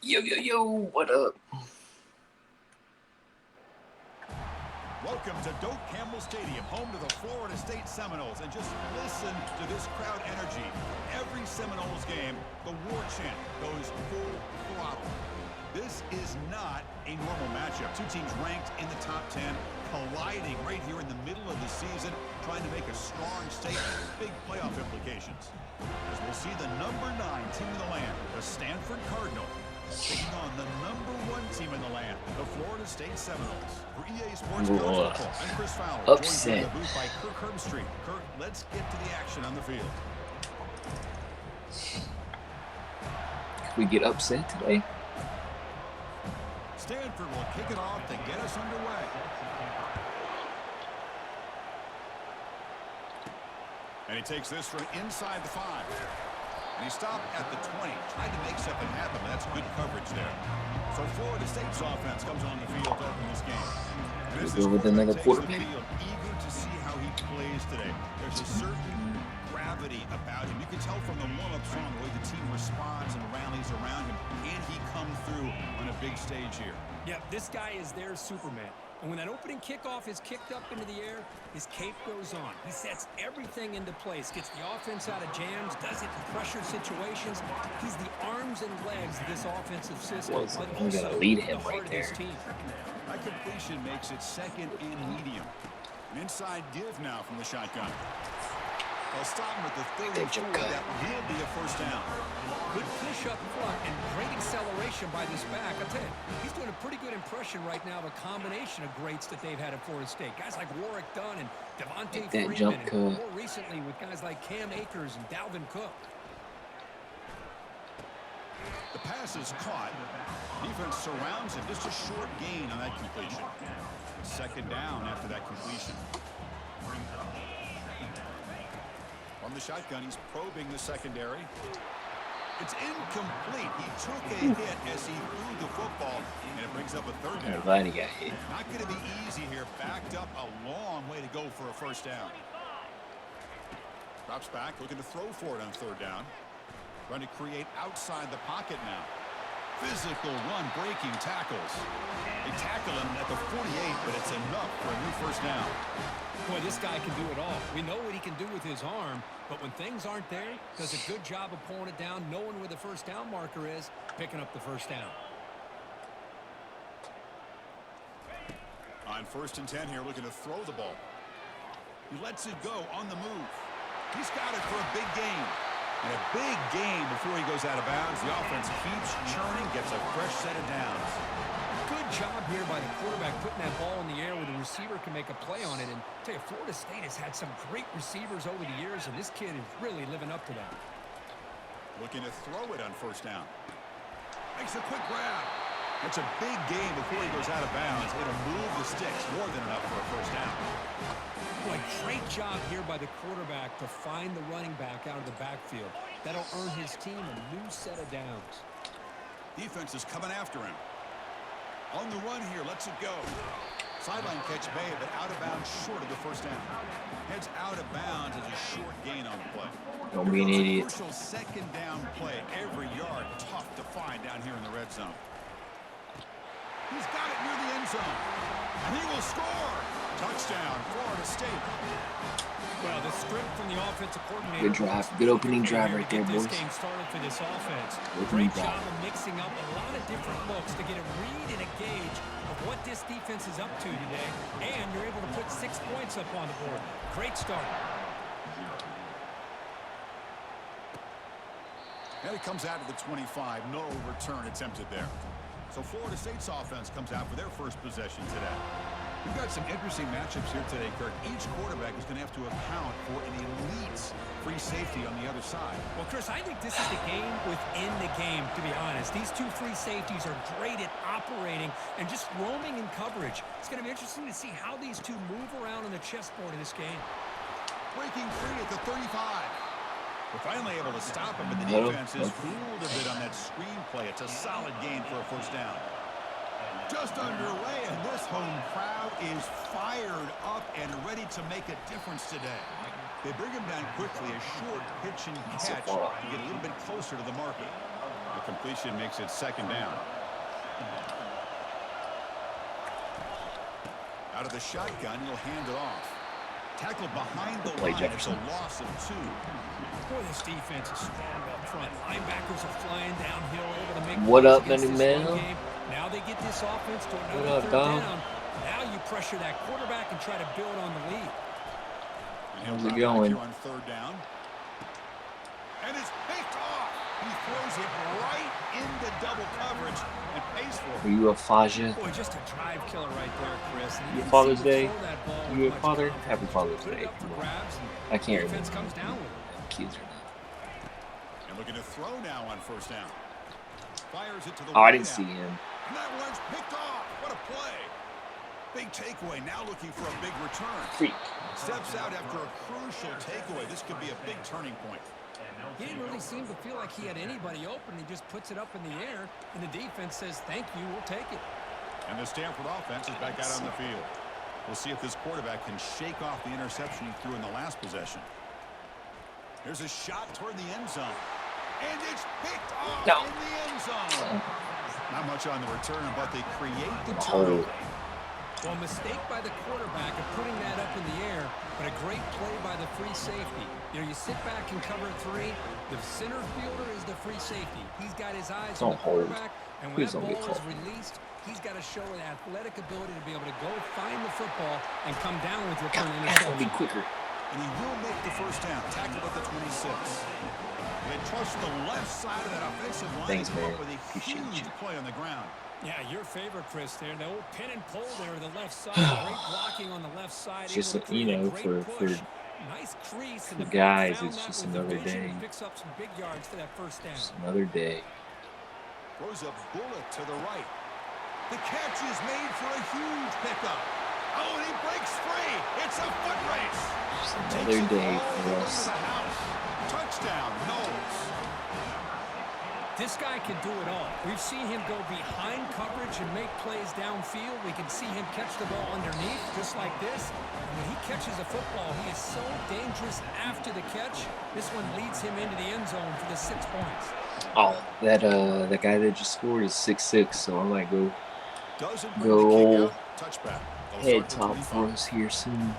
Yo, yo, yo, what up? Welcome to Doak Campbell Stadium, home to the Florida State Seminoles. And just listen to this crowd energy. Every Seminoles game, the war chant goes full throttle. This is not a normal matchup. Two teams ranked in the top 10, colliding right here in the middle of the season, trying to make a strong statement, big playoff implications. As we'll see the number 9 team in the land, the Stanford Cardinal, taking on the number 1 team in the land, the Florida State Seminoles. For EA Sports College Football, I'm Chris Fowler. Upset. Joined in the booth by Kirk Herbstreit. Kirk, let's get to the action on the field. Can we get upset today? Stanford will kick it off to get us underway. And he takes this from inside the 5. And he stopped at the 20, tried to make something happen, but that's good coverage there. So Florida State's offense comes on the field to open this game. And as this quarterback takes the field, eager to see how he plays today. There's a certain gravity about him. You can tell from the warm-up song the way the team responds and rallies around him. Can he come through on a big stage here? Yeah, this guy is their Superman. And when that opening kickoff is kicked up into the air, his cape goes on. He sets everything into place, gets the offense out of jams, does it in pressure situations. He's the arms and legs of this offensive system, but also lead him the heart right of there. this team. That completion makes it second and medium. An inside give now from the shotgun. They'll stop him at the 34. That will be a first down. Good push up front and great acceleration by this back. I'll tell you, he's doing a pretty good impression right now of a combination of greats that they've had at Florida State. Guys like Warwick Dunn and Devontae Freeman, and more recently with guys like Cam Akers and Dalvin Cook. The pass is caught. Defense surrounds him. Just a short gain on that completion. Second down after that completion. From the shotgun, he's probing the secondary. It's incomplete. He took a hit as he threw the football, and it brings up a third down. Glad he got hit. Not going to be easy here. Backed up a long way to go for a first down. Drops back, looking to throw for it on third down. Trying to create outside the pocket now. Physical run, breaking tackles. They tackle him at the 48, but it's enough for a new first down. Boy, this guy can do it all. We know what he can do with his arm, but when things aren't there, does a good job of pulling it down, knowing where the first down marker is, picking up the first down. On 1st and 10 here, looking to throw the ball. He lets it go on the move. He's got it for a big gain. And a big gain before he goes out of bounds. The offense keeps churning, gets a fresh set of downs. Good job here by the quarterback putting that ball in the air where the receiver can make a play on it. And I'll tell you, Florida State has had some great receivers over the years, and this kid is really living up to that. Looking to throw it on first down. Makes a quick grab. It's a big gain before he goes out of bounds. It'll move the sticks, more than enough for a first down. Boy, great job here by the quarterback to find the running back out of the backfield. That'll earn his team a new set of downs. Defense is coming after him. On the run here, lets it go. Sideline catch made, but out of bounds short of the first down. Heads out of bounds as a short gain on the play. Don't be an idiot. Crucial second down play. Every yard tough to find down here in the red zone. He's got it near the end zone. And he will score. Touchdown, Florida State. Well, the script from the offensive coordinator. Good drive. Good opening drive right there, boys. This game started for this offense. Opening Great job drive. of mixing up a lot of different looks to get a read and a gauge of what this defense is up to today. And you're able to put 6 points up on the board. Great start. And it comes out to the 25. No return attempted there. So Florida State's offense comes out for their first possession today. We've got some interesting matchups here today, Kirk. Each quarterback is going to have to account for an elite free safety on the other side. Well, Chris, I think this is the game within the game, to be honest. These two free safeties are great at operating and just roaming in coverage. It's going to be interesting to see how these two move around on the chessboard in this game. Breaking free at the 35. We're finally able to stop him, but the defense is fooled a bit on that screen play. It's a solid gain for a first down. Just underway, and this home crowd is fired up and ready to make a difference today. They bring him down quickly, a short pitch and catch to get a little bit closer to the marker. The completion makes it second down. Out of the shotgun, he'll hand it off. Tackled behind the line. It's a loss of 2. Boy, this defense is strong up front. Linebackers are flying downhill, able to make What up, plays against Manny this run Man? game. Now they get this offense to What another up, third dog? down. Now you pressure that quarterback and try to build on the lead. How's it going? On third down. And it's picked off. He throws it right into double coverage and pays for Are it. you a Faja? Boy, just a drive killer right there, Chris. And Your can Father's see him Day? throw that ball You with a much father? confidence. Happy Father's Put it Day. up for grabs, and I can't defense remember. comes down with it. Kids are not. And looking to throw now on first down. Fires it to the Oh, I didn't wideout. see him. And that one's picked off. What a play. Big takeaway. Now looking for a big return. Freak. Steps out after a crucial takeaway. This could be a big turning point. He didn't really seem to feel like he had anybody open. He just puts it up in the air, and the defense says, thank you, we'll take it. And the Stanford offense is back out on the field. We'll see if this quarterback can shake off the interception he threw in the last possession. Here's a shot toward the end zone. And it's picked off in the end zone. Not much on the return, but they create the turnover. Well, a mistake by the quarterback of putting that up in the air, but a great play by the free safety. You know, you sit back and cover 3. The center fielder is the free safety. He's got his eyes on the quarterback, and when that ball is released, he's got to show an athletic ability to be able to go find the football and come down with it for an interception. Be quicker. And he will make the first down. Tackled at the 26. They trust the left side of that offensive line. Thanks, man. With a huge play on the ground. Yeah, your favorite, Chris, there. The old pin and pull there, the left side. Great blocking on the left side. Just, you know, for nice crease. the guys, it's just another day. Picks up some big yards for that first down. Just another day. Throws a bullet to the right. The catch is made for a huge pickup. Oh, and he breaks free. It's a foot race. Just another day for us. Touchdown, Knowles. This guy can do it all. We've seen him go behind coverage and make plays downfield. We can see him catch the ball underneath, just like this. And when he catches a football, he is so dangerous after the catch. This one leads him into the end zone for the 6 points. Oh, that guy that just scored is 6'6", so I might go head top for us here soon.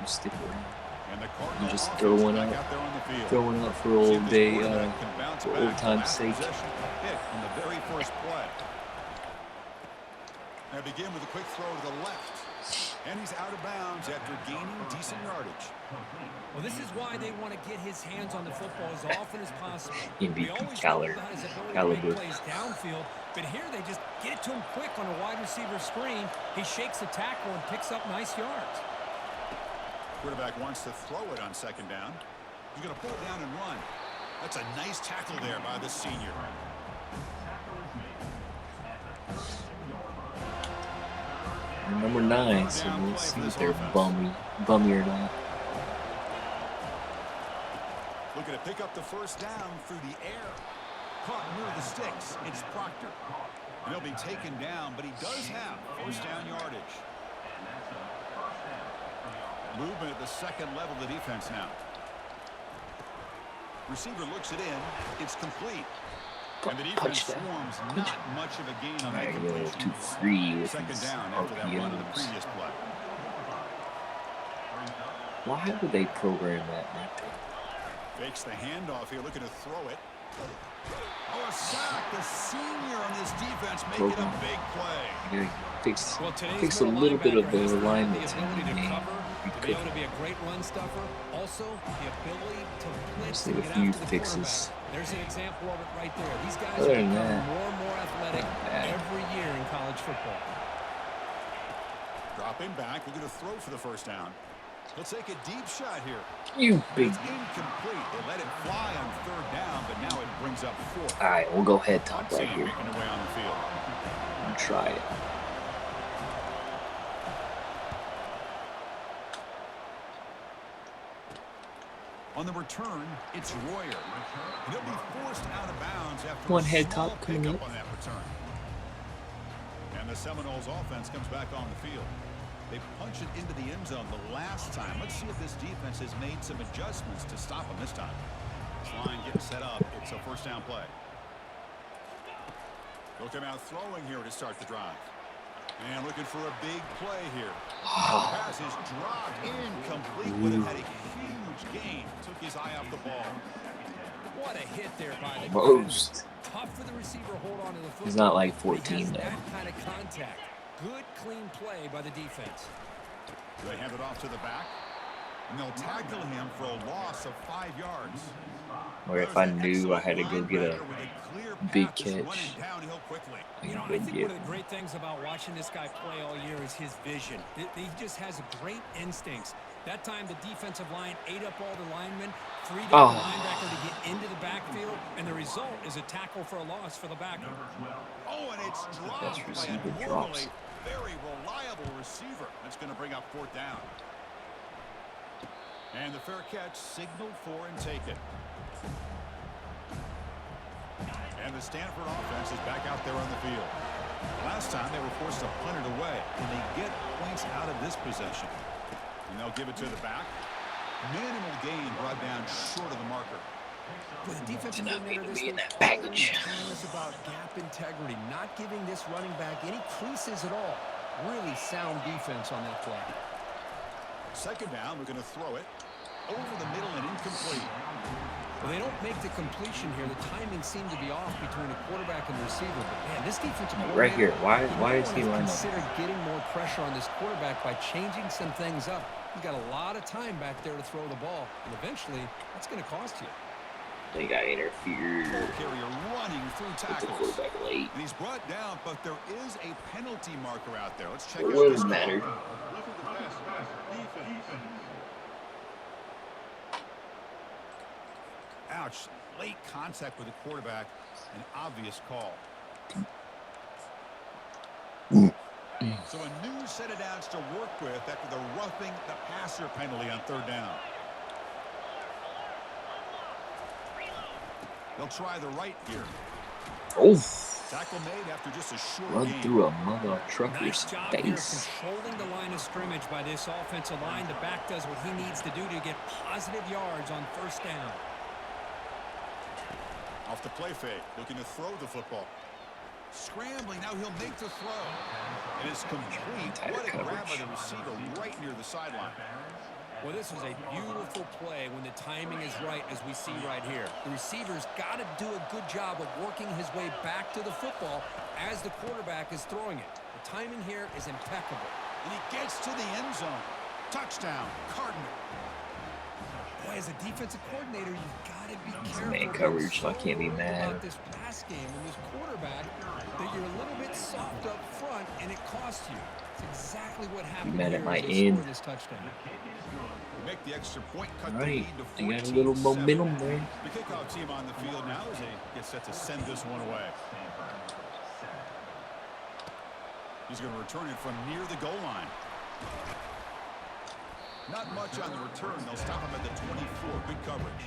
We'll stick around. And just throw one out for old day, for old time's sake. On the very first play. Now begin with a quick throw to the left. And he's out of bounds after gaining decent yardage. Well, this is why they want to get his hands on the football as often as possible. MVP caliber. Plays downfield, but here they just get it to him quick on a wide receiver screen. He shakes the tackle and picks up nice yards. Quarterback wants to throw it on second down. He's going to pull it down and run. That's a nice tackle there by the senior. Number 9, so we'll see if they're bummy or not. Looking to pick up the first down through the air. Caught near the sticks. It's Proctor. And he'll be taken down, but he does have first down yardage. Movement at the second level of the defense now. Receiver looks it in. It's complete. And the defense swarms not much of a gain on that completion. Too free with Second down after that run of the previous play. Why would they program that right there? Fakes the handoff here, looking to throw it. Oh, a sack. The senior on this defense making a big play. Yeah, fix a little bit of the alignment in the game. To be able to be a great run stuffer, also the ability to blitz and get get after the fixes. quarterback. There's an example of it right there. These guys Other are than becoming that, more and more athletic every year in college football. Dropping back, we're going to throw for the first down. He'll take a deep shot here. You big. It's incomplete. They let it fly on third down, but now it brings up fourth. All right, we'll go head top right here. Making their way on the field. And try it. On the return, it's Royer. And he'll be forced out of bounds after One a head small top coming pickup up. on that return. And the Seminoles offense comes back on the field. They punch it into the end zone the last time. Let's see if this defense has made some adjustments to stop them this time. This line getting set up. It's a first down play. He'll come out throwing here to start the drive. And looking for a big play here. The pass is dropped incomplete. Would have had a huge gain. Took his eye off the ball. What a hit there by the Most. Tough for the receiver to hold on to the football. He's not like 14 he has though. that kind of contact. Good, clean play by the defense. They hand it off to the back. And they'll tackle him for a loss of 5 yards. Or if I knew I had to go get a big catch, You know, I think one of the great things about watching this guy play all year is his vision. He just has great instincts. That time the defensive line ate up all the linemen, freed up the linebacker to get into the backfield, and the result is a tackle for a loss for the backer. Oh, and it's dropped by a normally very reliable receiver. That's going to bring up 4th down. And the fair catch signaled for and taken. And the Stanford offense is back out there on the field. Last time they were forced to punt it away. Can they get points out of this possession? And they'll give it to the back. Minimal gain brought down short of the marker. Well, the defensive coordinator this week telling us about gap integrity, not giving this running back any creases at all. Really sound defense on that play. 2nd down, we're going to throw it over the middle and incomplete. Well, they don't make the completion here. The timing seemed to be off between a quarterback and the receiver. But man, this defensive right here. Why is he running? Consider getting more pressure on this quarterback by changing some things up. He's got a lot of time back there to throw the ball, and eventually that's going to cost you. They got interfered. Carrier running through tackles. Quarterback late. And he's brought down, but there is a penalty marker out there. Let's check it. It Doesn't matter. Ouch. Late contact with the quarterback. An obvious call. So a new set of downs to work with after the roughing the passer penalty on 3rd down. They'll try the right here. Oh. Tackle made after just a short Run game. through a mother trucker's nice job face. Here controlling the line of scrimmage by this offensive line. The back does what he needs to do to get positive yards on 1st down. Off the play fake, looking to throw the football. Scrambling, now he'll make the throw. It is complete. What a grab by the receiver right near the sideline. Well, this was a beautiful play when the timing is right, as we see right here. The receiver's got to do a good job of working his way back to the football as the quarterback is throwing it. The timing here is impeccable. And he gets to the end zone. Touchdown, Cardinal. Boy, as a defensive coordinator, you've got to be careful. Man coverage, so I can't be mad. About this pass game and this quarterback, that you're a little bit soft up front, and it costs you. It's exactly what happened mad here at my as they end. score this touchdown. Make the extra point, cut All the right, lead to they 14-7. got a little momentum there. The kickoff team on the field now as they get set to send this one away. He's going to return it from near the goal line. Not much on the return. They'll stop him at the 24. Good coverage.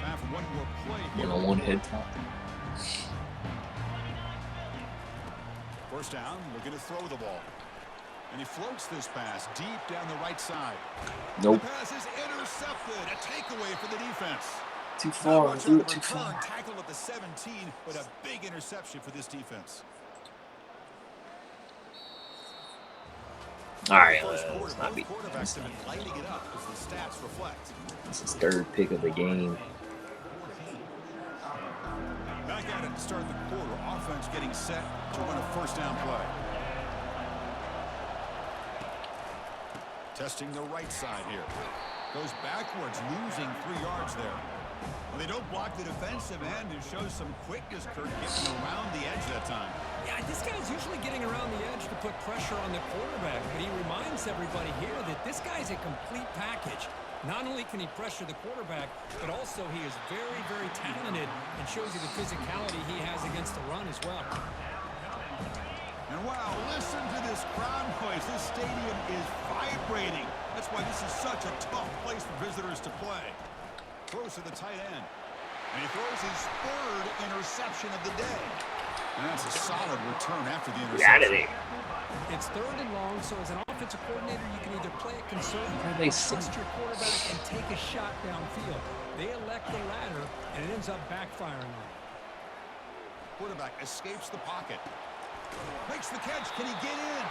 Time for one more play here. One-on-one head top. 1st down, looking to throw the ball. And he floats this pass deep down the right side. Nope. The pass is intercepted. A takeaway for the defense. Too far. Too Too far. Tackle at the 17, but a big interception for this defense. All right, Quarters let's not be. quarterbacks have been lighting it up as the stats reflect. This is 3rd pick of the game. Back at it to start the quarter. Offense getting set to run a 1st down play. Testing the right side here. Goes backwards, losing 3 yards there. Well, they don't block the defensive end and shows some quickness, Kurt, getting around the edge that time. Yeah, this guy's usually getting around the edge to put pressure on the quarterback, but he reminds everybody here that this guy's a complete package. Not only can he pressure the quarterback, but also he is very, very talented and shows you the physicality he has against the run as well. And wow, listen to this crowd noise. This stadium is vibrating. That's why this is such a tough place for visitors to play. Throws to the tight end. And he throws his 3rd interception of the day. And that's a solid return after the interception. Get out of there. It's 3rd and long, so as an offensive coordinator, you can either play it conservative Why are or they trust your quarterback and take a shot downfield. They elect the latter, and it ends up backfiring on them. Quarterback escapes the pocket. Makes the catch. Can he get in?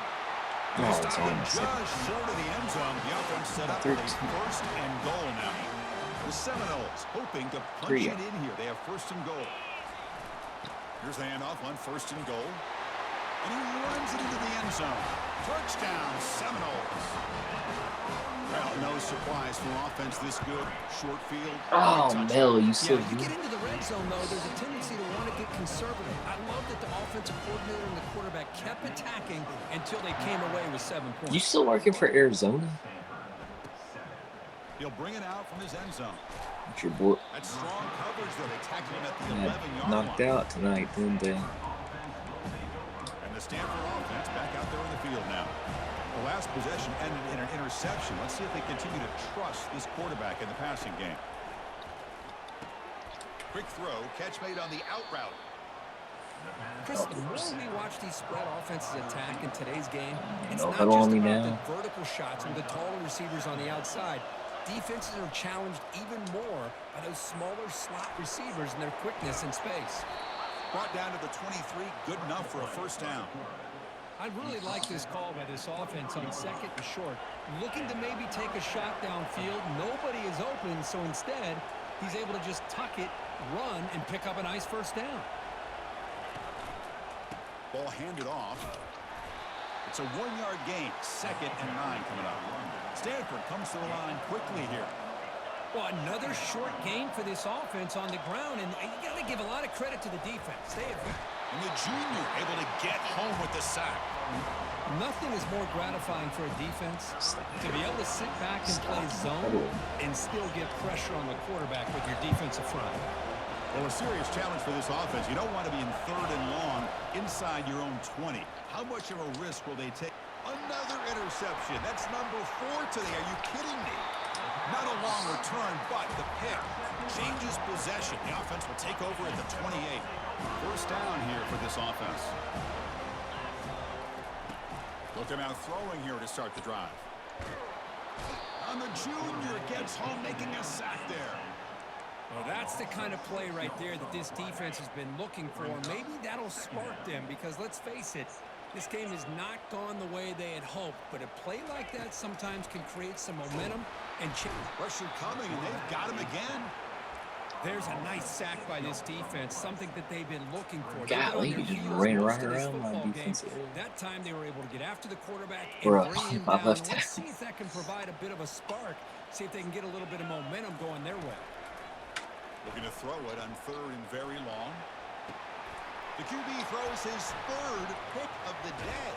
Oh, it's Stopping almost just short of the end zone. The offense set up with a 1st and goal now. The Seminoles hoping to punch it in here. They have 1st and goal. Here's the handoff on 1st and goal. And he runs it into the end zone. Touchdown, Seminoles. Well, no surprise for offense this good. Short field. Oh, Mel, you Yeah, still you get into the red zone, though, there's a tendency to want to get conservative. I love that the offensive coordinator and the quarterback kept attacking until they came away with 7 points. You still working for Arizona? He'll bring it out from his end zone. It's your boy. That's strong coverage, though. They tackle him at the 11-yard Knocked line. out tonight, didn't they? And the Stanford offense back out there in the field now. The last possession ended in an interception. Let's see if they continue to trust this quarterback in the passing game. Quick throw, catch made on the out route. Chris, the more we watch these spread offenses attack in today's game, it's No not huddle just on me about now. the vertical shots with the taller receivers on the outside. Defenses are challenged even more by those smaller slot receivers and their quickness in space. Brought down to the 23, good enough for a 1st down. I really like this call by this offense on 2nd and short. Looking to maybe take a shot downfield. Nobody is open, so instead, he's able to just tuck it, run, and pick up a nice 1st down. Ball handed off. It's a 1-yard gain. 2nd and 9 coming up. Stanford comes to the line quickly here. Well, another short gain for this offense on the ground, and you got to give a lot of credit to the defense. They have... And the junior able to get home with the sack. Nothing is more gratifying for a defense to be able to sit back and play zone and still get pressure on the quarterback with your defensive front. Well, a serious challenge for this offense. You don't want to be in 3rd and long inside your own 20. How much of a risk will they take? Another interception. That's number 4 today. Are you kidding me? Not a long return, but the pick changes possession. The offense will take over at the 28. 1st down here for this offense. Look him out throwing here to start the drive. And the junior gets home, making a sack there. Well, that's the kind of play right there that this defense has been looking for. Maybe that'll spark them because, let's face it, this game has not gone the way they had hoped. But a play like that sometimes can create some momentum and change. Pressure coming, and they've got him again. There's a nice sack by this defense, something that they've been looking for. Golly, he just ran right around my defense. That time they were able to get after the quarterback and Bro, bring him I down. left Let's see if that can provide a bit of a spark. See if they can get a little bit of momentum going their way. Looking to throw it on 3rd and very long. The QB throws his 3rd pick of the day.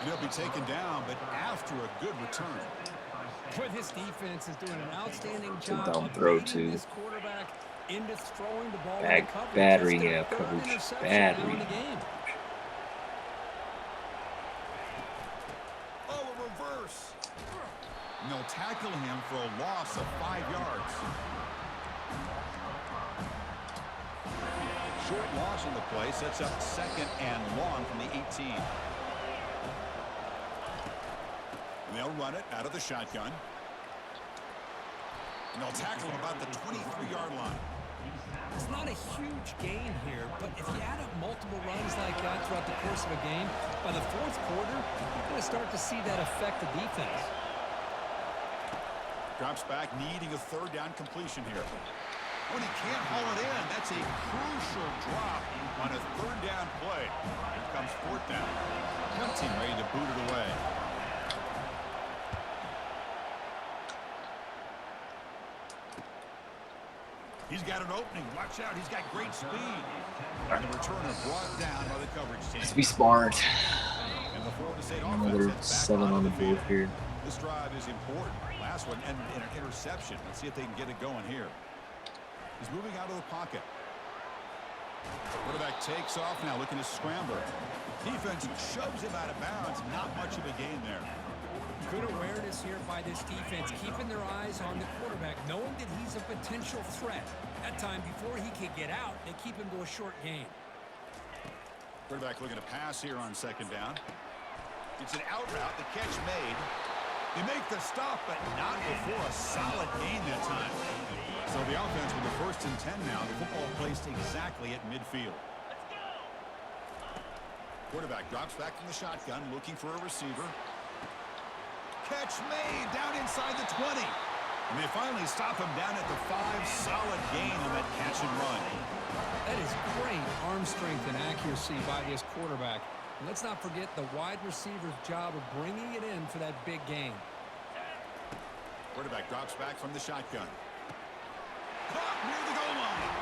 And he'll be taken down, but after a good return. Boy, this defense is doing an outstanding job dumb of throw, baiting too. this quarterback into throwing the ball Bad into coverage. battery, That's their yeah, 3rd coverage. interception Bad now in the read. game. Oh, a reverse. And they'll tackle him for a loss of 5 yards. Short loss on the play sets up 2nd and long from the 18. And they'll run it out of the shotgun. And they'll tackle him about the 23-yard line. It's not a huge gain here, but if you add up multiple runs like that throughout the course of a game, by the 4th quarter, you're going to start to see that affect the defense. Drops back, needing a 3rd down completion here. When he can't haul it in, that's a crucial drop on a 3rd down play. Here comes 4th down. Punt team ready to boot it away. He's got an opening. Watch out. He's got great speed. And the returner brought down by the coverage team. Let's be smart. And the Florida State Another offense 7 on the board here. This drive is important. Last one ended in an interception. Let's see if they can get it going here. He's moving out of the pocket. Quarterback takes off now, looking to scramble. Defense shoves him out of bounds. Not much of a gain there. Good awareness here by this defense, keeping their eyes on the quarterback, knowing that he's a potential threat. That time, before he could get out, they keep him to a short gain. Quarterback looking to pass here on 2nd down. It's an out route. The catch made. They make the stop, but not before a solid gain that time. So the offense with the 1st and 10 now. The football placed exactly at midfield. Quarterback drops back from the shotgun, looking for a receiver. Catch made down inside the 20. And they finally stop him down at the 5. Solid gain on that catch and run. That is great arm strength and accuracy by this quarterback. And let's not forget the wide receiver's job of bringing it in for that big gain. Quarterback drops back from the shotgun. Caught near the goal line.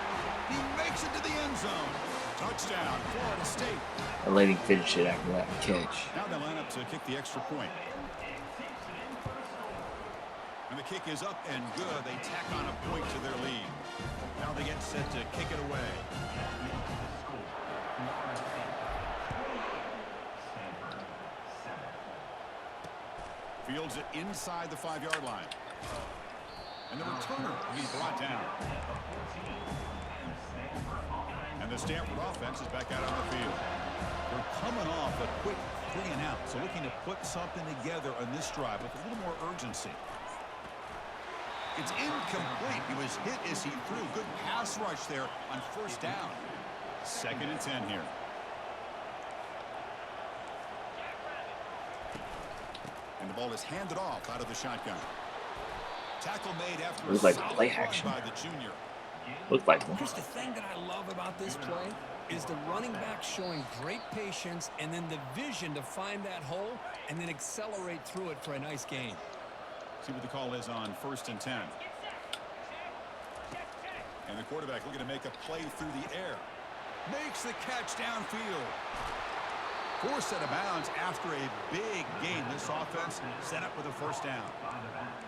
He makes it to the end zone. Touchdown, Florida State. I let him finish it after that catch. Now they line up to kick the extra point. And the kick is up and good. They tack on a point to their lead. Now they get set to kick it away. Fields it inside the 5-yard line. And the returner will be brought down. And the Stanford offense is back out on the field. They're coming off a quick 3 and out. So looking to put something together on this drive with a little more urgency. It's incomplete. He was hit as he threw. Good pass rush there on 1st down. 2nd and 10 here. And the ball is handed off out of the shotgun. Tackle made after a like solid play run action. by the junior. Looked like one. Here's the thing that I love about this play is the running back showing great patience and then the vision to find that hole and then accelerate through it for a nice gain. See what the call is on 1st and 10. And the quarterback looking to make a play through the air. Makes the catch downfield. Forced out of bounds after a big gain. This offense set up with a 1st down.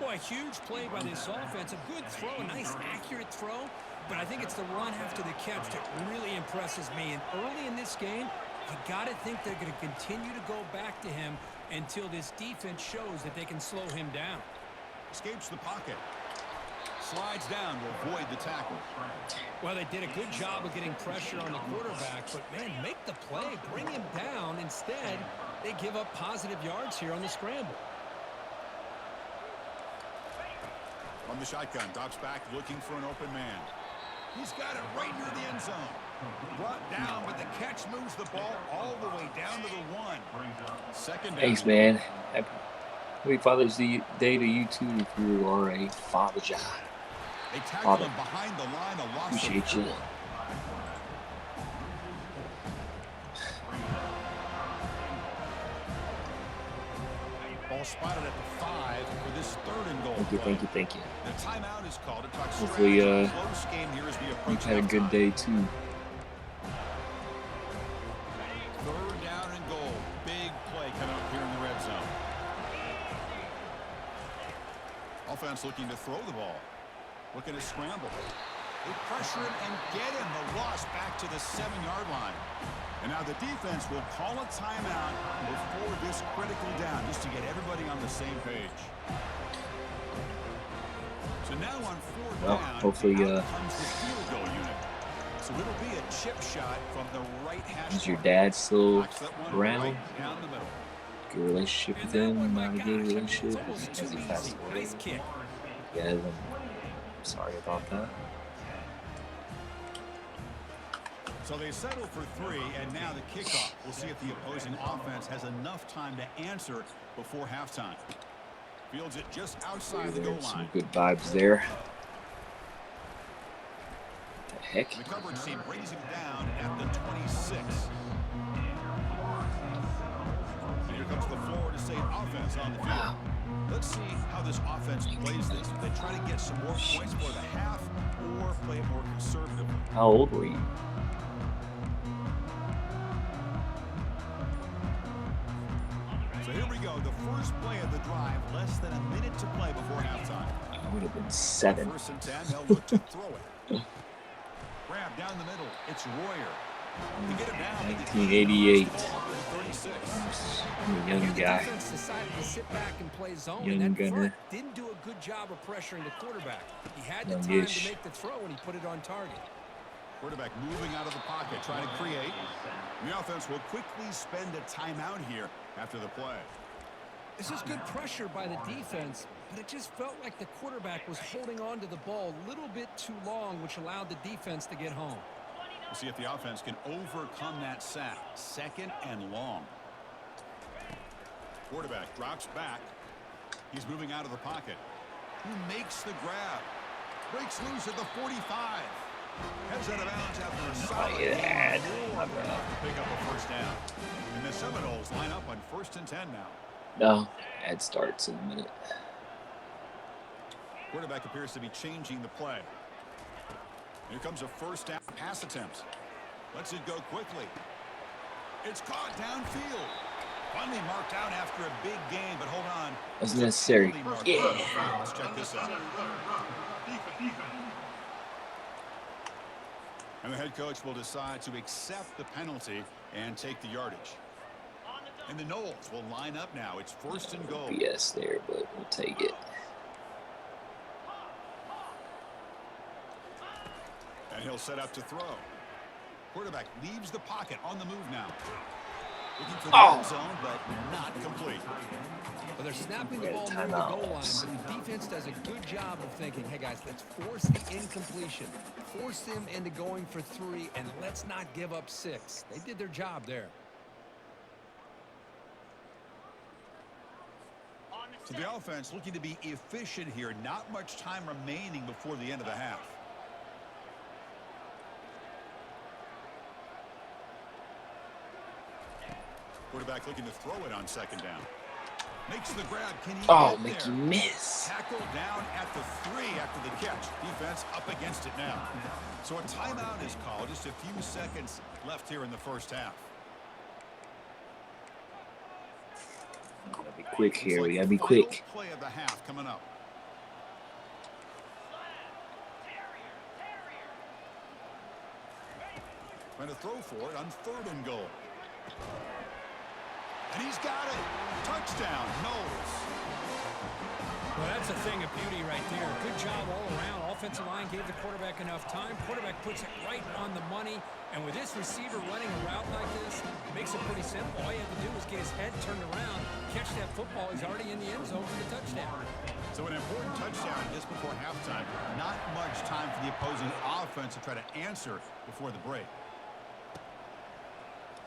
Boy, a huge play by this offense. A good throw, a nice accurate throw. But I think it's the run after the catch that really impresses me. And early in this game, you got to think they're going to continue to go back to him until this defense shows that they can slow him down. Escapes the pocket. Slides down to avoid the tackle. Well, they did a good job of getting pressure on the quarterback, but, man, make the play, bring him down. Instead, they give up positive yards here on the scramble. From the shotgun, drops back looking for an open man. He's got it right near the end zone. Brought down, but the catch moves the ball all the way down to the 1. 2nd down. Thanks, man. Happy Father's Day to you too if you are a father child. They tackle him behind the line, a loss. Appreciate you. Ball spotted at the 5 for this 3rd and goal. Thank you. The timeout is called. Hopefully, close game here as we approach you've had a good day too. 3rd down and goal. Big play coming up here in the red zone. Offense looking to throw the ball. Looking to scramble. They pressure him and get him. The loss back to the 7-yard line. And now the defense will call a timeout before this critical down, just to get everybody on the same page. So now on 4th down, hopefully, out comes the field goal unit. So it'll be a chip shot from the right hash. Is your dad still around? Right down the middle. Good relationship with them? Not a good relationship? Almost Has too he passed easy. away? Nice kick. Yeah, I'm sorry about that. So they settle for 3, and now the kickoff. We'll see if the opposing offense has enough time to answer before halftime. Fields it just outside the goal Some line. good vibes there. What the heck? The coverage team brings him down at the 26. And here comes the Florida State offense on the field. Wow. Let's see how this offense plays this. If they try to get some more points for the half or play it more conservatively. How old were you? So here we go. The first play of the drive. Less than a minute to play before halftime. I would have been 7. 1st and 10. They'll look to throw it. Grab down the middle. It's Royer. To get it down. 1988. 36. I'm a young The guy. defense decided to sit back and play zone, Young and that gunner. front didn't do a good job of pressuring the quarterback. He had the time Youngish. to make the throw, and he put it on target. Quarterback moving out of the pocket, trying to create. And the offense will quickly spend a timeout here after the play. This is good pressure by the defense, but it just felt like the quarterback was holding on to the ball a little bit too long, which allowed the defense to get home. We'll see if the offense can overcome that sack. 2nd and long. Quarterback drops back. He's moving out of the pocket. Who makes the grab? Breaks loose at the 45. Heads out of bounds after a solid to pick up a first down. And the Seminoles line up on 1st and 10 now. No, ad starts in a minute. Quarterback appears to be changing the play. Here comes a first down pass attempt. Lets it go quickly. It's caught downfield. Finally marked out after a big game, but hold on. That's necessary. Yeah. Let's check this out. And the head coach will decide to accept the penalty and take the yardage. And the Noles will line up now. It's 1st and goal. BS there, but we'll take it. And he'll set up to throw. Quarterback leaves the pocket on the move now. Looking for the end zone, but not complete. Well, they're snapping the ball near the goal line, but the defense does a good job of thinking, hey, guys, let's force the incompletion. Force them into going for 3, and let's not give up 6. They did their job there. So the offense looking to be efficient here. Not much time remaining before the end of the half. Quarterback looking to throw it on 2nd down. Makes the grab. Can he make you miss. Tackle down at the 3 after the catch. Defense up against it now. So a timeout is called. Just a few seconds left here in the first half. Gotta be quick here. We gotta be quick. Play of the half coming up. Trying to throw for it on 3rd and goal. And he's got it. Touchdown, Noles. Well, that's a thing of beauty right there. Good job all around. Offensive line gave the quarterback enough time. Quarterback puts it right on the money. And with this receiver running a route like this, it makes it pretty simple. All you have to do is get his head turned around, catch that football. He's already in the end zone for the touchdown. So an important touchdown just before halftime. Not much time for the opposing offense to try to answer before the break.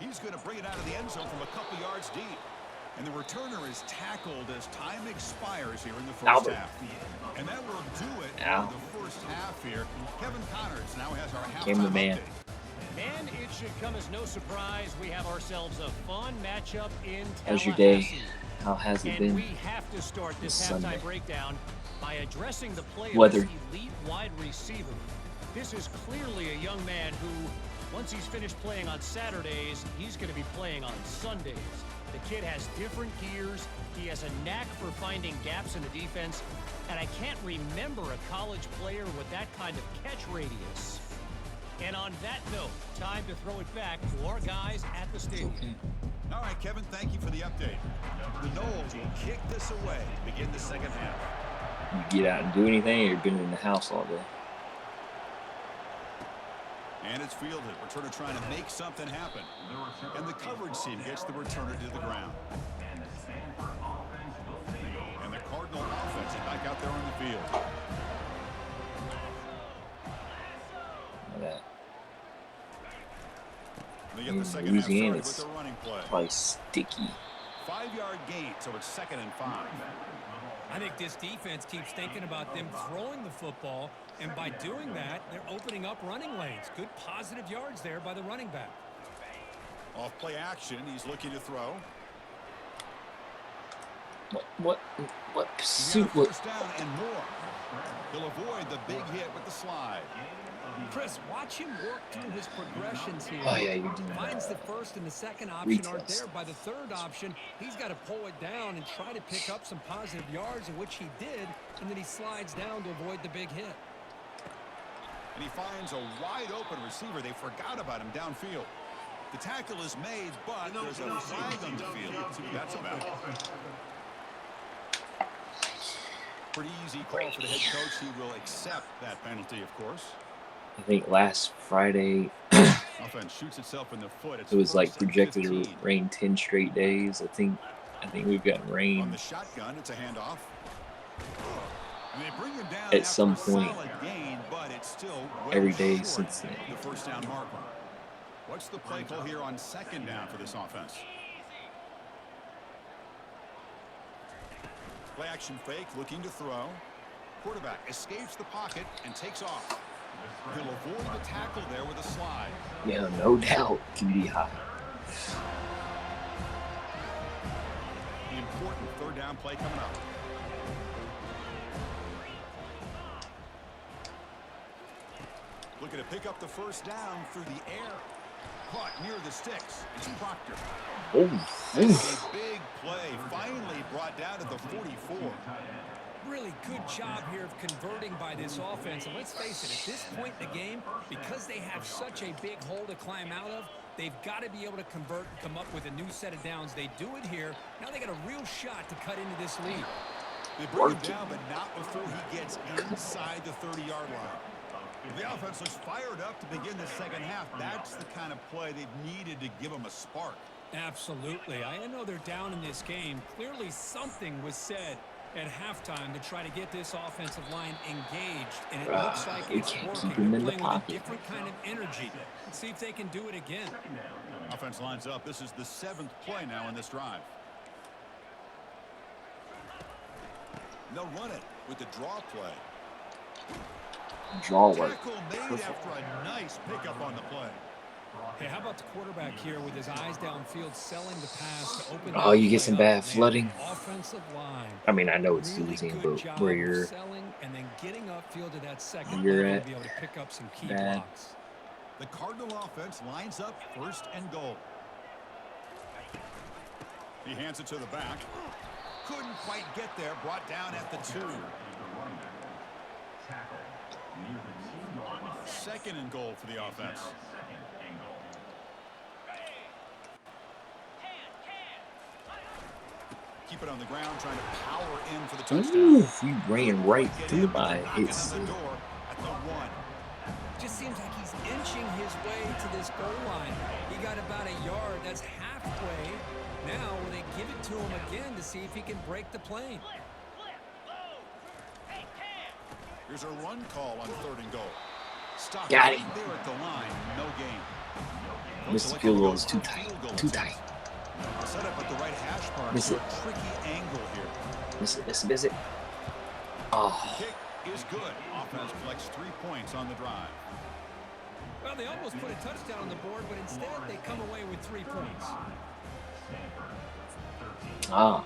He's going to bring it out of the end zone from a couple yards deep. And the returner is tackled as time expires here in the first half. And that will do it for the first half here. Kevin Connors now has our halftime update. And it should come as no surprise. We have ourselves a fun matchup in Tallahassee. How's your day? How has it been? And we have to start this halftime breakdown by addressing the play of Weather. this elite wide receiver. This is clearly a young man who, once he's finished playing on Saturdays, he's going to be playing on Sundays. The kid has different gears. He has a knack for finding gaps in the defense. And I can't remember a college player with that kind of catch radius. And on that note, time to throw it back to our guys at the stadium. Okay. All right, Kevin, thank you for the update. The Noles will kick this away to begin the second half. You get out and do anything, or you've been in the house all day? And it's fielded. Returner trying to make something happen. And the coverage team gets the returner to the ground. And the Cardinal offense is back out there on the field. That. They get the second half started with the running play. Probably sticky. 5-yard gain, so it's 2nd and 5. I think this defense keeps thinking about them throwing the football, and by doing that, they're opening up running lanes. Good positive yards there by the running back. Off play action, he's looking to throw. What pursuit? First down and more. He'll avoid the big hit with the slide. Chris, watch him work through his progressions here. Oh, yeah, you're doing that. Finds the first and the second option aren't there. By the third option, he's got to pull it down and try to pick up some positive yards, in which he did, and then he slides down to avoid the big hit. And he finds a wide open receiver. They forgot about him downfield. The tackle is made, but there's a flag on the field. Let's see what that's about. Pretty easy call for the head coach. He will accept that penalty, of course. I think last Friday Offense shoots itself in the foot. It's It was like 1st and projected to 15. rain 10 straight days. I think we've gotten On rain the shotgun, it's a handoff. And they bring him down at after some a point solid gain, but it's still well every day short since then. of the first down marker. What's the play call here on 2nd down for this offense? Play action fake, looking to throw. Quarterback escapes the pocket and takes off. He'll avoid the tackle there with a slide. Yeah, no doubt. QD high. The important 3rd down play coming up. Looking to pick up the 1st down through the air. Caught near the sticks. It's Proctor. Oh, That's a big play. Finally brought down at the 44. Really good job here of converting by this offense. And let's face it, at this point in the game, because they have such a big hole to climb out of, they've got to be able to convert and come up with a new set of downs. They do it here. Now they got a real shot to cut into this lead. They bring him down, but not before he gets inside the 30-yard line. The offense looks fired up to begin the 2nd half. That's the kind of play they've needed to give them a spark. Absolutely. I know they're down in this game. Clearly something was said at halftime to try to get this offensive line engaged, and it looks like it's working. They're playing with a different kind of energy. Let's see if they can do it again. Offense lines up. This is the 7th play now in this drive. They'll run it with the draw play. Draw work. Tackle made after a nice pickup on the play. Hey, how about the quarterback here with his eyes downfield, selling the pass to open? Oh, you get some bad flooding. Offensive line. I mean, I know it's Really losing, good but job where of you're selling and then getting upfield to that second You're level at to be able to pick up some key bad. blocks. The Cardinal offense lines up 1st and goal. He hands it to the back. Couldn't quite get there. Brought down at the 2. 2nd and goal for the offense. Keep it on the ground, trying to power in for the touchdown. Ooh, he ran right through my hits. The door at the 1. Just seems like he's inching his way to this goal line. He got about a yard. That's halfway. Now will they give it to him again to see if he can break the plane? Here's a run call on 3rd and goal. Stop Got right him. there at the line. No gain. Missed the field goal is too tight. Too tight. Set up at the right hash mark. Miss it. Tricky angle here. Miss it. Oh. Kick is good. Offense collects 3 points on the drive. Well, they almost put a touchdown on the board, but instead they come away with 3 points. Ah.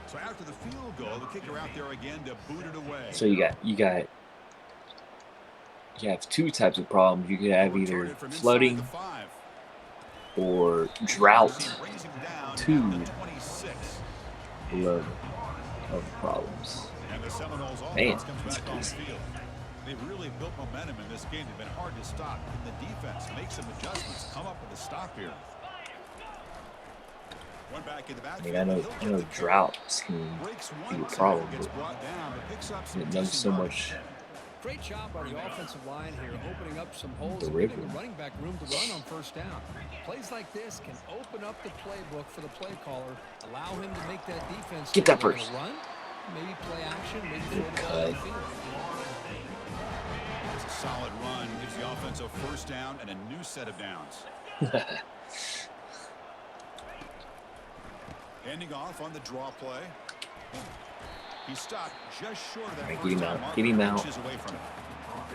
So after the field goal, the kicker out there again to boot it away. So you have 2 types of problems. You could have either flooding or drought. 2 of problems. And the Seminoles Man, offense comes back on the field. They've really built momentum in this game. They've been hard to stop. And the defense makes some adjustments, come up with a stop here. One back in the backfield. I mean, I know droughts can be a problem, but it does so much. Great job by the offensive line here, opening up some holes and river. giving the running back room to run on 1st down. Plays like this can open up the playbook for the play caller, allow him to make that defense Get that first. run, maybe play action, maybe throw the ball in the field. It's a solid run. Gives the offense a 1st down and a new set of downs. Ending off on the draw play. He stopped just short of that Right, first down marker. get him out. Inches away from it.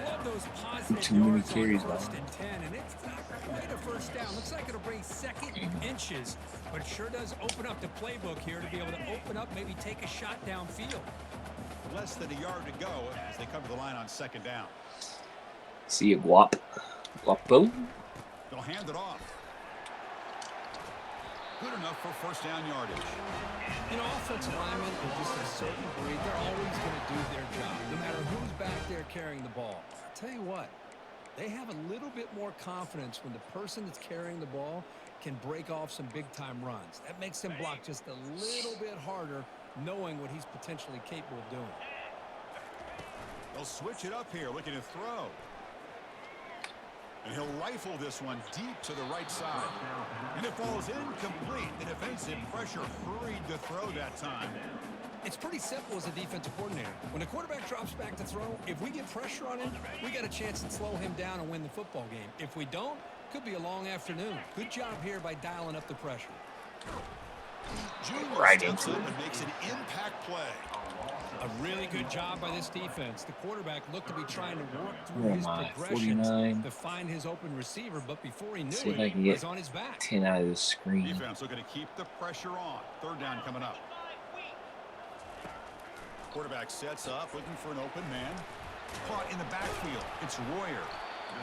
Love those positive Too many yards carries, on man. 1st and 10, and it's not quite a 1st down. Looks like it'll bring 2nd inches, but it sure does open up the playbook here to be able to open up, maybe take a shot downfield. Less than a yard to go as they come to the line on 2nd down. See you, Guapo. They'll hand it off. Good enough for 1st down yardage. You know, offensive linemen are just a certain breed. They're always going to do their job, no matter who's back there carrying the ball. I'll tell you what, they have a little bit more confidence when the person that's carrying the ball can break off some big-time runs. That makes them block just a little bit harder, knowing what he's potentially capable of doing. They'll switch it up here, looking to throw. And he'll rifle this one deep to the right side. And it falls incomplete. The defensive pressure hurried to throw that time. It's pretty simple as a defensive coordinator. When a quarterback drops back to throw, if we get pressure on him, we got a chance to slow him down and win the football game. If we don't, could be a long afternoon. Good job here by dialing up the pressure. Junior steps up and makes an impact play. A really good job by this defense. The quarterback looked to be trying to work through his progressions 49. to find his open receiver, but before he knew See if I it, can he get was on his back. 10 out of the screen. Defense looking to keep the pressure on. Third down coming up. Quarterback sets up, looking for an open man. Caught in the backfield. It's Royer.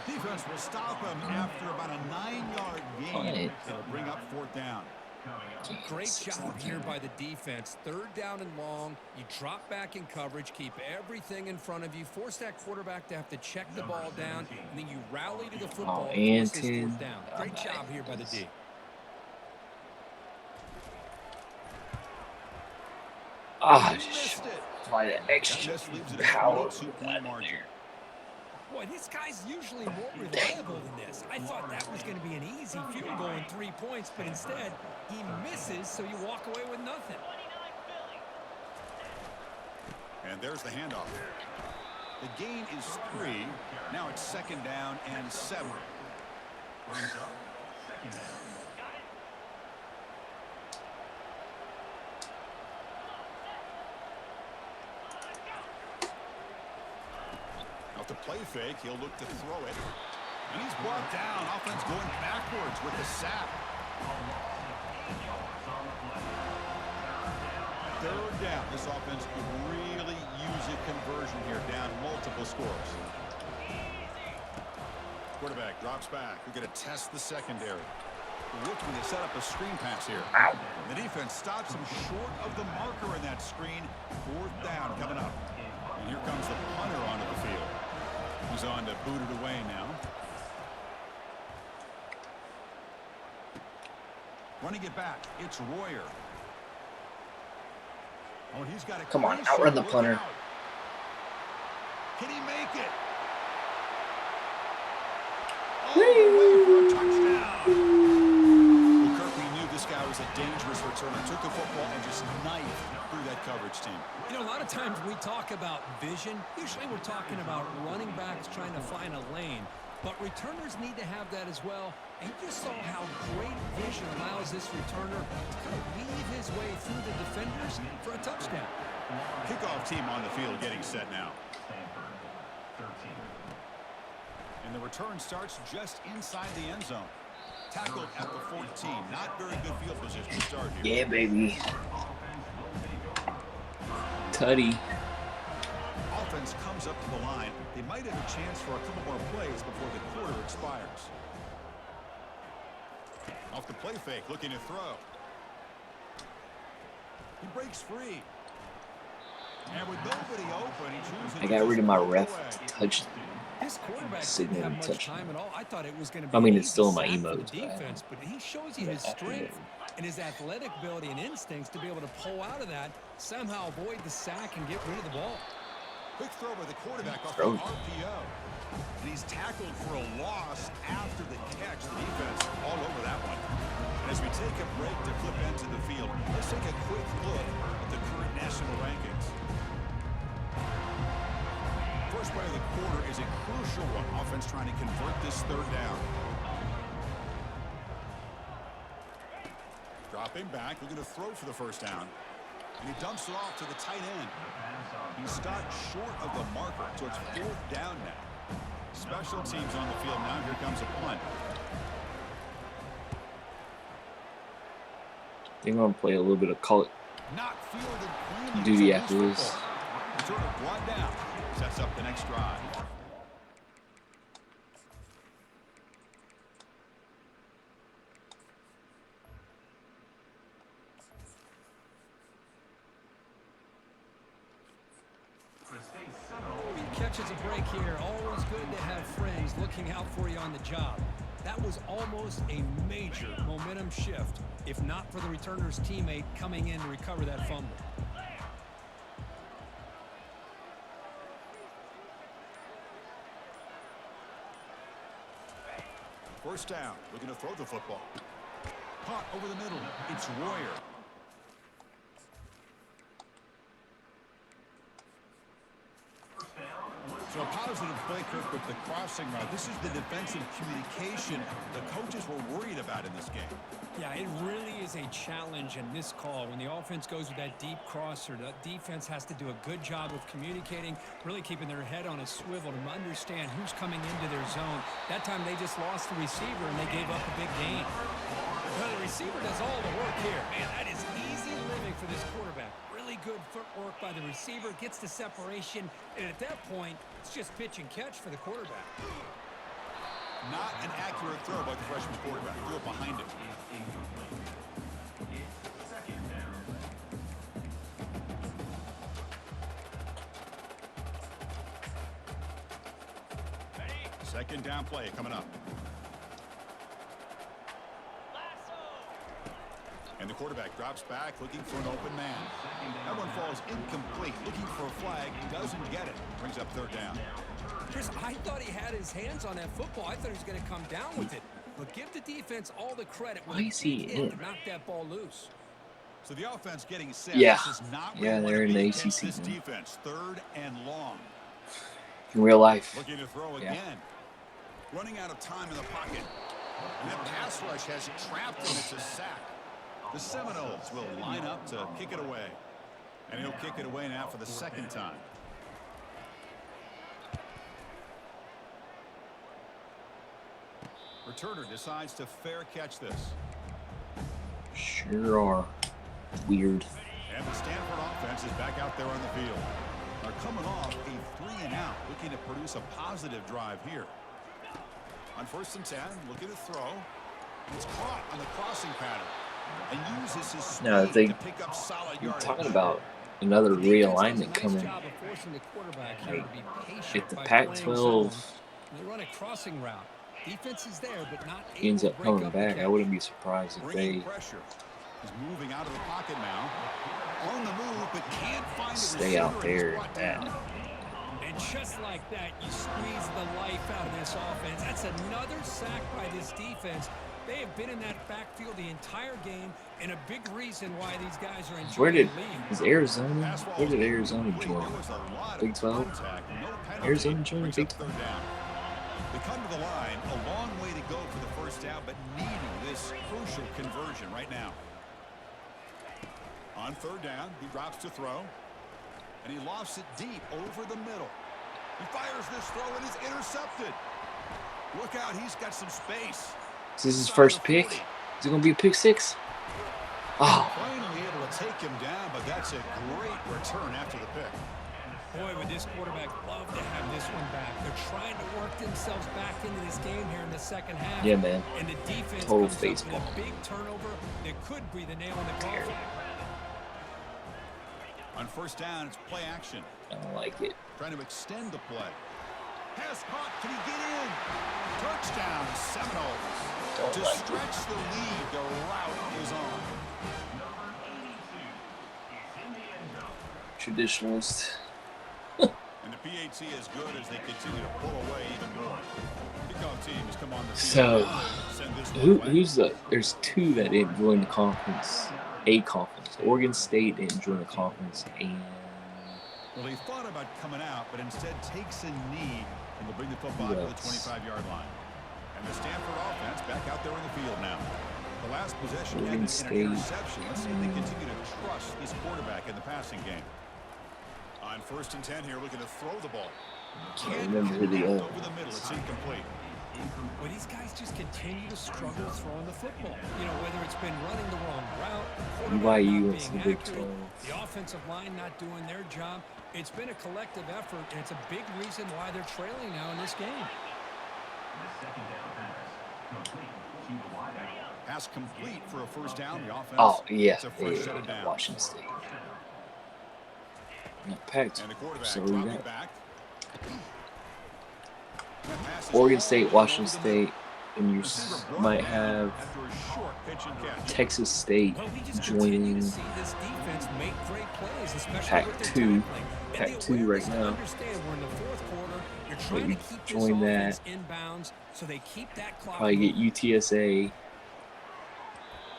Defense will stop him after about a 9-yard gain. It'll bring up fourth down. Great job here by the defense. Third down and long. You drop back in coverage, keep everything in front of you, force that quarterback to have to check the ball down, and then you rally to the football and force this fourth down. Great job here by the D. Ah, just apply the extra power with that in there. Boy, this guy's usually more reliable than this. I thought that was going to be an easy field goal in 3 points, but instead, he misses, so you walk away with nothing. And there's the handoff. The gain is 3. Now it's second down and 7. Off the play fake, he'll look to throw it. And he's brought down. Offense going backwards with the sack. Third down. This offense could really use a conversion here, down multiple scores. Quarterback drops back. We're going to test the secondary. Looking to set up a screen pass here. Ow. The defense stops him short of the marker in that screen. Fourth down coming up. And here comes the punter onto the field. He's on to boot it away now. Running it back. It's Royer. Oh, he's got a Come on, outrun the punter. Can he make it? All the way for a touchdown. Well, Kirk, we knew this guy was a dangerous returner. Took the football and just knifed through that coverage team. You know, a lot of times we talk about vision. Usually we're talking about running backs trying to find a lane. But returners need to have that as well. And you just saw how great vision allows this returner to kind of weave his way through the defenders for a touchdown. Kickoff team on the field getting set now. And the return starts just inside the end zone. Tackled at the 14. Not very good field position to start here. Yeah, baby. Tutty. Offense comes up to the line. They might have a chance for a couple more plays before the quarter expires. Off the play fake, looking to throw. He breaks free. And with nobody open, he chooses. I got rid of my ref touch. This quarterback didn't have much time at all. I thought it was going to be. I mean, it's still in my easy emotes. defense, but he shows you his strength and his athletic ability and instincts to be able to pull out of that, somehow avoid the sack and get rid of the ball. Quick throw by the quarterback off the RPO. And he's tackled for a loss after the catch. The defense all over that one. And as we take a break to flip into the field, let's take a quick look at the current national rankings. First play of the quarter is a crucial one. Offense trying to convert this third down. Dropping back, looking to throw for the first down. And he dumps it off to the tight end. He stopped short of the marker, so it's fourth down now. Special teams on the field now. Here comes a punt. I think I'm going to play a little bit of call it Not fielded cleanly. duty after this. Sort of brought down. Sets up the next drive. Catches a break here. Always good to have friends looking out for you on the job. That was almost a major momentum shift, if not for the returner's teammate coming in to recover that fumble. First down, looking to throw the football. Caught over the middle. It's Royer. So a positive play, Kirk, with the crossing route. This is the defensive communication the coaches were worried about in this game. Yeah, it really is a challenge in this call when the offense goes with that deep crosser. The defense has to do a good job of communicating, really keeping their head on a swivel to understand who's coming into their zone. That time they just lost the receiver and they gave up a big gain. Well, the receiver does all the work here. Man, that is easy living for this quarterback. Really good footwork by the receiver, gets the separation, and at that point, it's just pitch and catch for the quarterback. Not an accurate throw by the freshman quarterback. Threw it behind him. Second down play coming up. And the quarterback drops back, looking for an open man. That one falls incomplete, looking for a flag, doesn't get it. Brings up third down. Chris, I thought he had his hands on that football. I thought he was going to come down with it. But give the defense all the credit. Why is he in? To knock that ball loose. So the offense getting set. Yeah. This is not Yeah, they're in the ACC. This defense, third and long. In real life. Looking to throw again. Running out of time in the pocket. And that pass rush has trapped him. It's a sack. The Seminoles will line up to kick it away. And he'll kick it away now for the second time. Returner decides to fair catch this. Sure are. Weird. And the Stanford offense is back out there on the field. They're coming off a 3-and-out, looking to produce a positive drive here. On 1st and 10, looking to throw. It's caught on the crossing pattern. And uses his speed to pick up solid We're yardage. talking about another realignment coming. If the Pac-12 they run a crossing route. Defense is there, but not ends up coming back, I wouldn't be surprised if they He's moving out of the pocket now. On the move, but can't find stay out there. And just like that, you squeeze the life out of this offense. That's another sack by this defense. They have been in that backfield the entire game, and a big reason why these guys are enjoying the lead. Is Arizona? Where did Arizona join? Big 12? Arizona joined Big 12? They come to the line, a long way to go for the first down, but needing this crucial conversion right now. On 3rd down, he drops to throw, and he lofts it deep over the middle. He fires this throw and is intercepted. Look out, he's got some space. Is this his first pick? Is it going to be a pick 6? Oh. Finally able to take him down, but that's a great return after the pick. Boy, would this quarterback love to have this one back. They're trying to work themselves back into this game here in the second half. Yeah, man. And the defense Total comes baseball. up with a big turnover that could breathe a nail in the coffin. On 1st down, it's play action. I don't like it. Trying to extend the play. Pass caught. Can he get in? Touchdown, Seminoles. To stretch the lead, the route is on. Traditionalist. And the PAT is good as they continue to pull away even more. Kickoff team has come on the field. So, who's the? There's 2 that didn't join the conference. A conference. Oregon State didn't join the conference, and well, he thought about coming out, but instead takes a knee and will bring the football to the 25-yard line. And the Stanford offense back out there in the field now. The last possession ended in an interception. Let's see if they continue to trust this quarterback in the passing game. On 1st and 10 here, looking to throw the ball. I remember the over the middle. It's incomplete. Well, these guys just continue to struggle throwing the football. You know, whether it's been running the wrong route, the quarterback not being accurate, the offensive line not doing their job. It's been a collective effort, and it's a big reason why they're trailing now in this game. Pass complete for a 1st down. The offense. Oh, yeah. Down. Washington State. Not packed. And the quarterback So dropping back. Oregon State, Washington State, And you might have Texas State joining Pac-2 right now. Maybe join that. Probably get UTSA.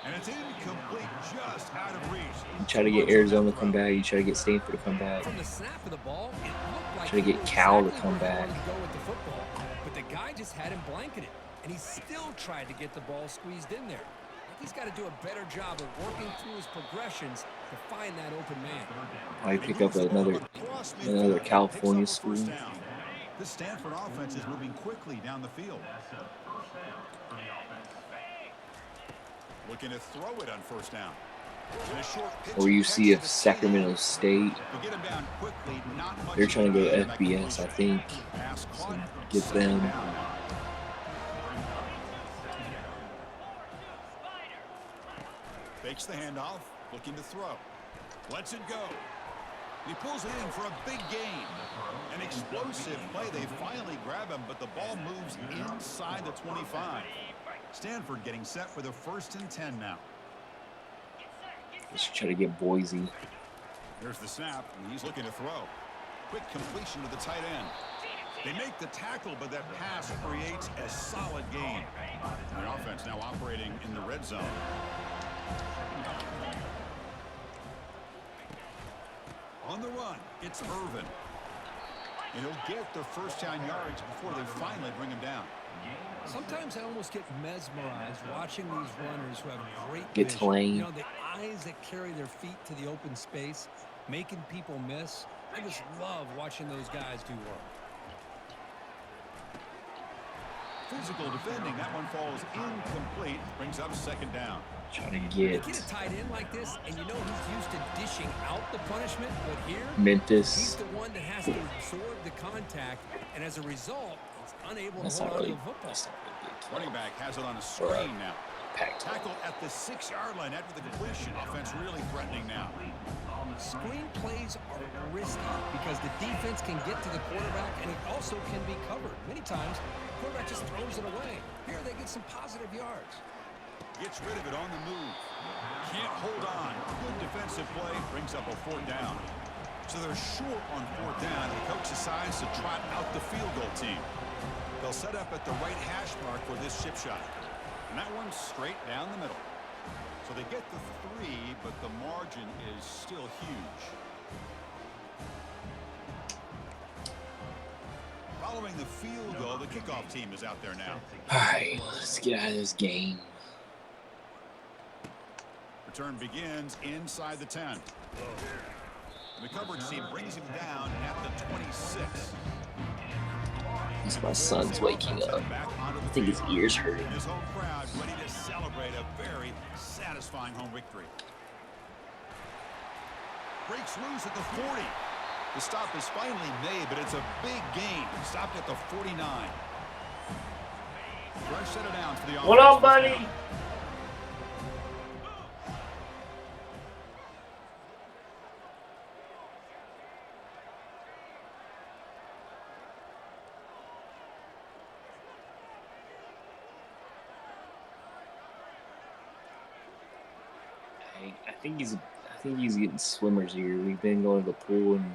And it's incomplete, just out of reach. You try to get Arizona to come back. You try to get Stanford to come back. From the snap of the ball, it looked like Try to get Cal to come back. Go with the football, but the guy just had him blanketed, and he still tried to get the ball squeezed in there. He's got to do a better job of working through his progressions to find that open man. I pick up another California school. The Stanford offense is moving quickly down the field. Looking to throw it on first down. Or you see if Sacramento State, they're trying to go to FBS, I think. So get them. Fakes the handoff, looking to throw. Lets it go. He pulls it in for a big gain. An explosive play. They finally grab him, but the ball moves inside the 25. Stanford getting set for the 1st and 10 now. Let's try to get Boise. Here's the snap, and he's looking to throw. Quick completion to the tight end. They make the tackle, but that pass creates a solid gain. The offense now operating in the red zone. On the run, it's Irvin. And he'll get the first down yards before they finally bring him down. Sometimes I almost get mesmerized watching these runners who have great vision. Lane. You know, the eyes that carry their feet to the open space, making people miss. I just love watching those guys do work. Physical defending. That one falls incomplete. Brings up 2nd down. Try to get a tight end like this, and you know he's used to dishing out the punishment, but here Memphis. He's the one that has to absorb the contact, and as a result, he's unable to hold on to the football. Running back has it on a screen now. Tackle at the 6-yard line after the completion. Offense really threatening now. Screen plays are risky because the defense can get to the quarterback, and it also can be covered. Many times, the quarterback just throws it away. Here they get some positive yards. Gets rid of it on the move. Can't hold on. Good defensive play. Brings up a 4th down. So they're short on 4th down. The coach decides to trot out the field goal team. They'll set up at the right hash mark for this chip shot. And that one's straight down the middle. So they get the 3, but the margin is still huge. Following the field goal, the kickoff team is out there now. All right, let's get out of this game. Return begins inside the 10. The coverage team brings him down at the 26. As my son's waking up. I think his ear's hurting. His home crowd ready to celebrate a very satisfying home victory. Breaks loose at the 40. The stop is finally made, but it's a big gain. Stopped at the 49. Fresh set of downs for the offense. What up, buddy? I think he's getting swimmer's ear. We've been going to the pool, and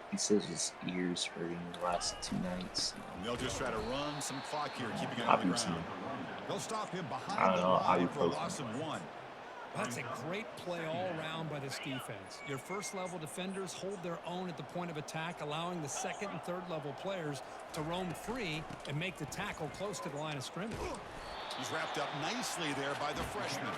he says his ear's hurting the last 2 nights. And they'll just try to run some clock here, keeping it on the ground. They'll stop him behind the line for a loss of 1. That's a great play all around by this defense. Your first-level defenders hold their own at the point of attack, allowing the 2nd and 3rd level players to roam free and make the tackle close to the line of scrimmage. He's wrapped up nicely there by the freshman.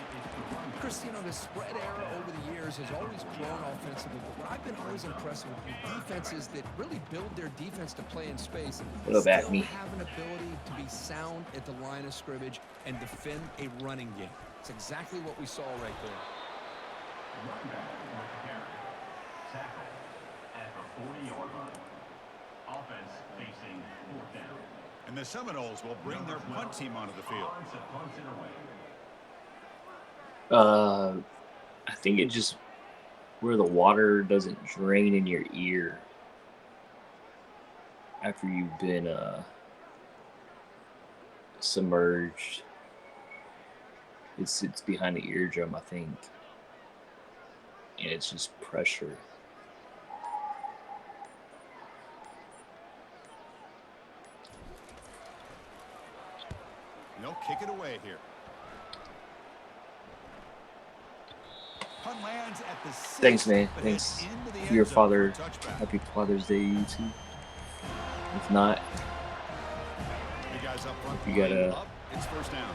Chris, you know, the spread era over the years has always grown offensively, but what I've been always impressed with defenses that really build their defense to play in space still have an ability to be sound at the line of scrimmage and defend a running game. It's exactly what we saw right there. Tackle at the 40-yard line. Offense facing 4th down. And the Seminoles will bring their punt team onto the field. I think it just where the water doesn't drain in your ear after you've been submerged. It's behind the eardrum, I think, and it's just pressure. They'll kick it away here. Punt lands at the 6, Thanks, man. but Thanks heads into the for end your zone father. for a touchback. Happy Father's Day, you too. If not, The guys up front if you got line a, up, it's first down.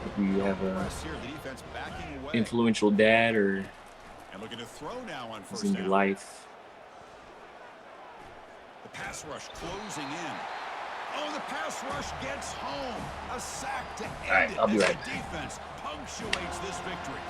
if you have a Press here, the defense backing away. influential dad or And looking to throw now on is first in down. your life, The pass rush closing in. Oh, the pass rush gets home. A sack to end right, it I'll be as right the defense punctuates this victory.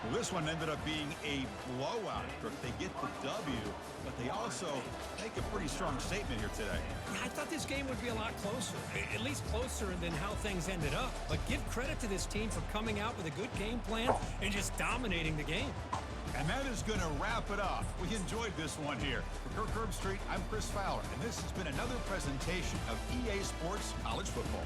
Well, this one ended up being a blowout. They get the W, but they also make a pretty strong statement here today. Yeah, I thought this game would be a lot closer, at least closer than how things ended up. But give credit to this team for coming out with a good game plan and just dominating the game. And that is going to wrap it up. We enjoyed this one here. For Kirk Herbstreit, I'm Chris Fowler, and this has been another presentation of EA Sports College Football.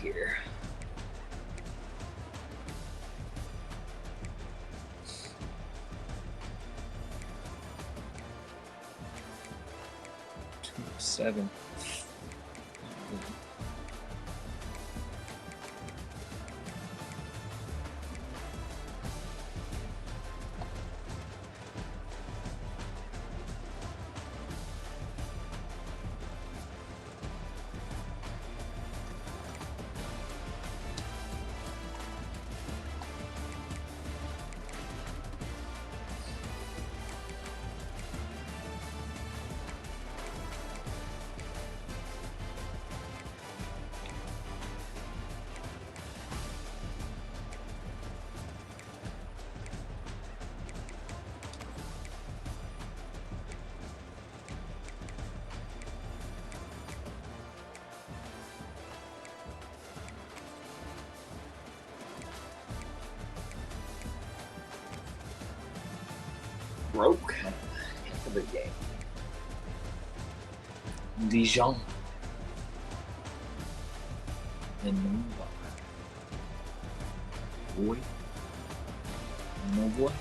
here. Seven. Broke. Heck of a game. Dijon. And Nova. Boy. No boy.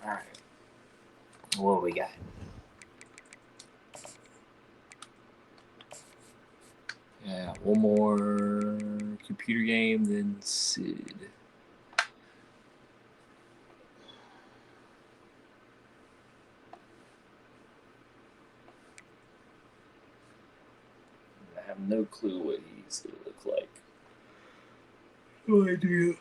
All right. What do we got? Yeah, one more computer game, then Sid. I have no clue what he's gonna look like. No idea.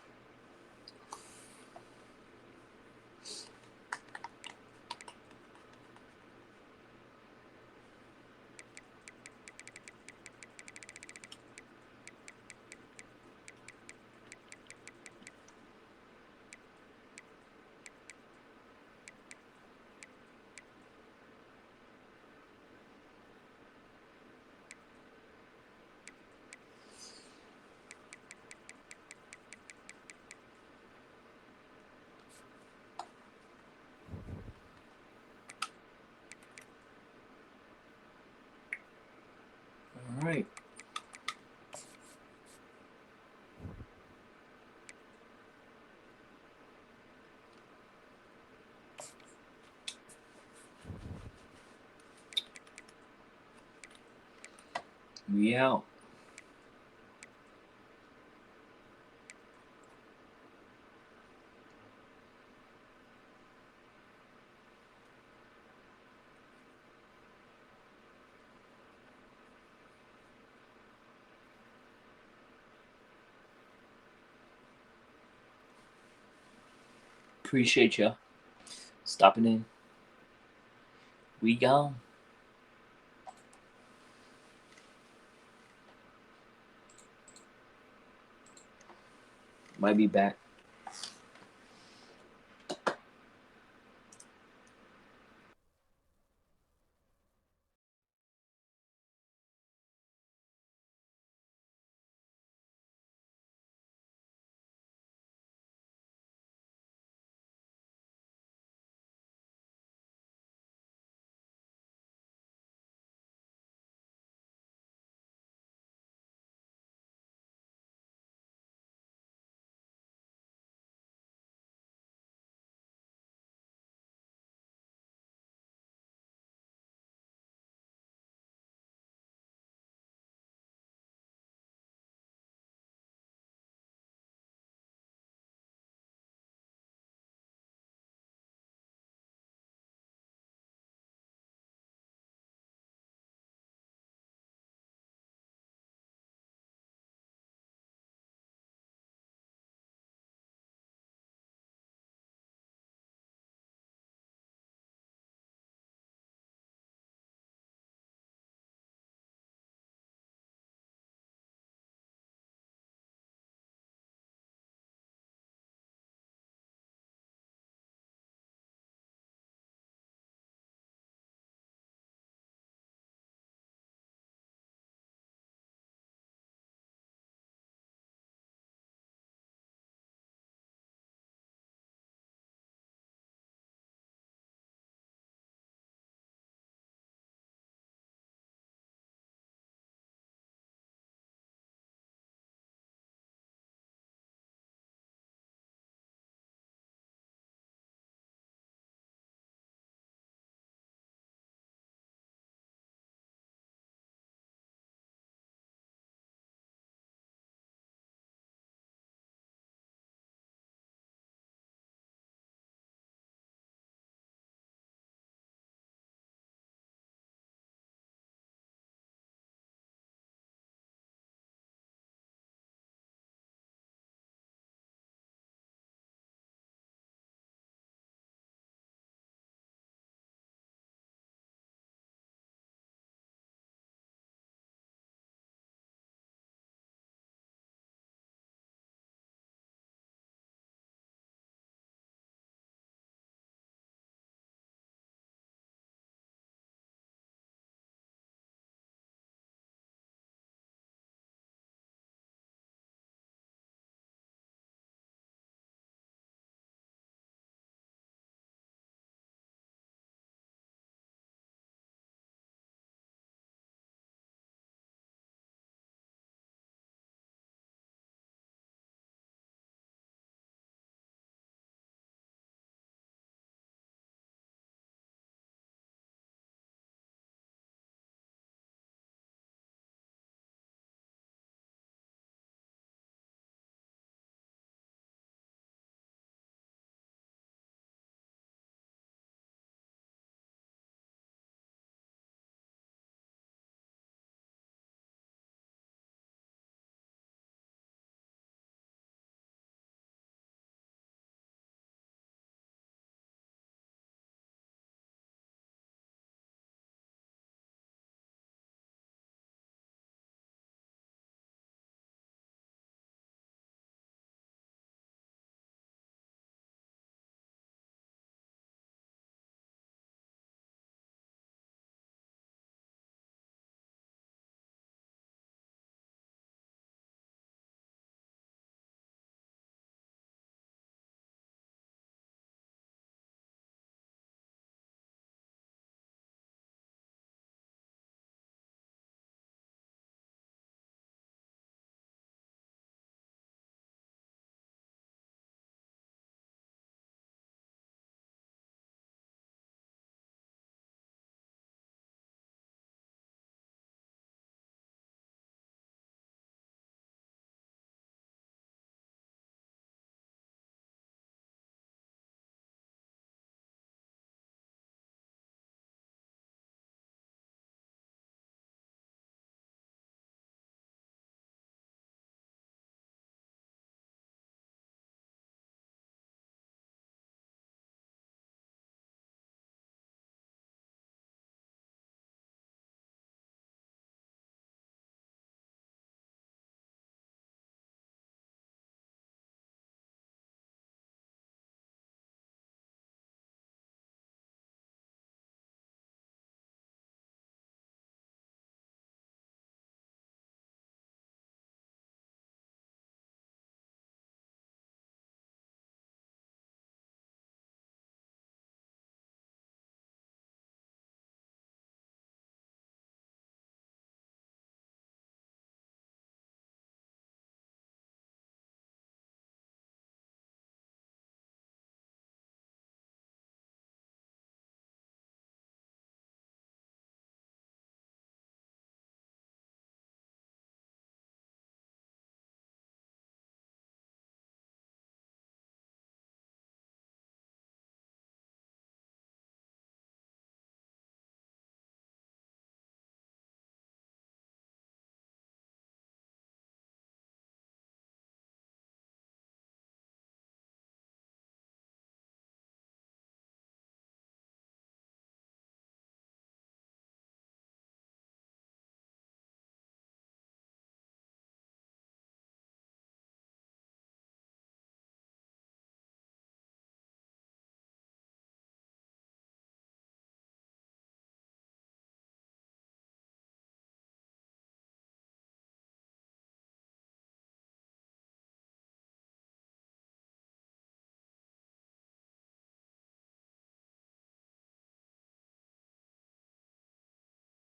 All right. We out. Appreciate ya stopping in. We gone. Might be back.